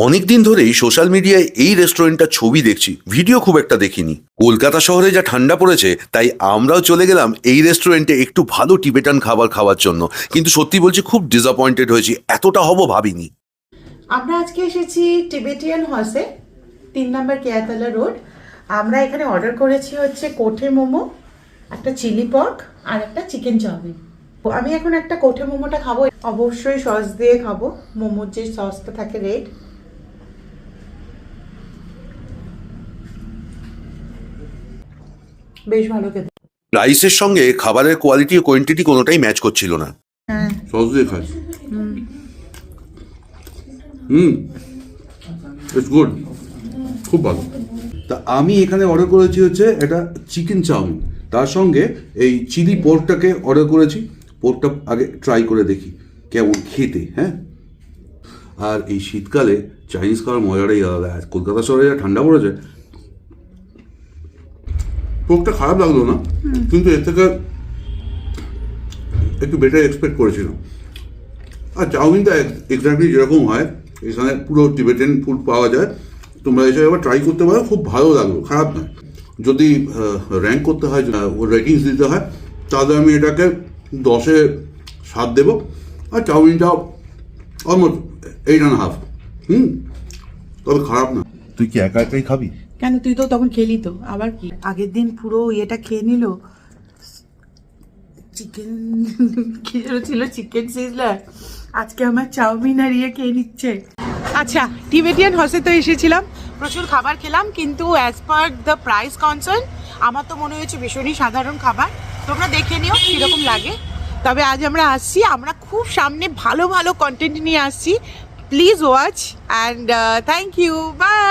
অনেকদিন ধরেই সোশ্যাল মিডিয়ায় এই রেস্টুরেন্টটার ছবি দেখছি, ভিডিও খুব একটা দেখিনি। কলকাতা শহরে যা ঠান্ডা পড়েছে, তাই আমরাও চলে গেলাম এই রেস্টুরেন্টে একটু ভালো টিবেটান খাবার খাওয়ার জন্য। কিন্তু সত্যি বলছি, খুব ডিসঅ্যাপয়েন্টেড হয়েছি, এতটা হব ভাবিনি। আমরা আজকে এসেছি টিবেটিয়ান হাউসে, 3 নম্বর কেয়াতলা রোড। আমরা এখানে অর্ডার করেছি হচ্ছে কোঠে মোমো, একটা চিলি পর্ক আর একটা চিকেন চাউমিন। আমি এখন একটা কোঠে মোমোটা খাবো, অবশ্যই সস দিয়ে খাবো। মোমোর যে সসটা থাকে রেড, বেশ ভালো খেতে। রাইসের সঙ্গে খাবারের কোয়ালিটি ও কোয়ান্টিটি কোনোটাই ম্যাচ করছিল না। হ্যাঁ, সস দিয়ে খাস। ইটস গুড, খুব ভালো। তা আমি এখানে অর্ডার করেছি হচ্ছে এটা চিকেন চাউমিন, তার সঙ্গে এই চিলি পোর্কটাকে অর্ডার করেছি। পোর্কটা আগে ট্রাই করে দেখি কেমন খেতে। হ্যাঁ, আর এই শীতকালে চাইনিজ খাওয়ার মজাটাই আলাদা। কলকাতা শহরে যা ঠান্ডা পড়েছে, পোর্কটা খারাপ লাগলো না, কিন্তু এর থেকে একটু বেটার এক্সপেক্ট করেছিলাম। আর চাউমিনটা এক্স্যাক্টলি যেরকম হয়, এখানে পুরো টিবেটান ফুড পাওয়া যায়। তোমরা এসে একবার ট্রাই করতে পারো, খুব ভালো লাগলো, খারাপ নয়। যদি র্যাঙ্ক করতে হয়, রেটিংস দিতে হয়, তাহলে আমি এটাকে 10-এ 7 দেবো। আর চাউমিনটাও অলমোস্ট 8.5। তবে খারাপ না। তুই কি একা একাই খাবি? কেন, তুই তো তখন খেলি তো, আবার কি? আগের দিন পুরো ইয়েটা খেয়ে নিল, চিকেন কি যেন ছিল, চিকেন সিজলার। আজকে আমার চাউমিন আর ইয়ে খেয়ে নিচ্ছে। আচ্ছা, টিবেটিয়ান হাউসে তো এসেছিলাম, প্রচুর খাবার খেলাম, কিন্তু as per the price concern আমার তো মনে হয়েছে ভীষণই সাধারণ খাবার। তোমরা দেখে নিও কীরকম লাগে। তবে আজ আমরা আসছি, আমরা খুব সামনে ভালো ভালো কন্টেন্ট নিয়ে আসছি। Please watch and thank you, by.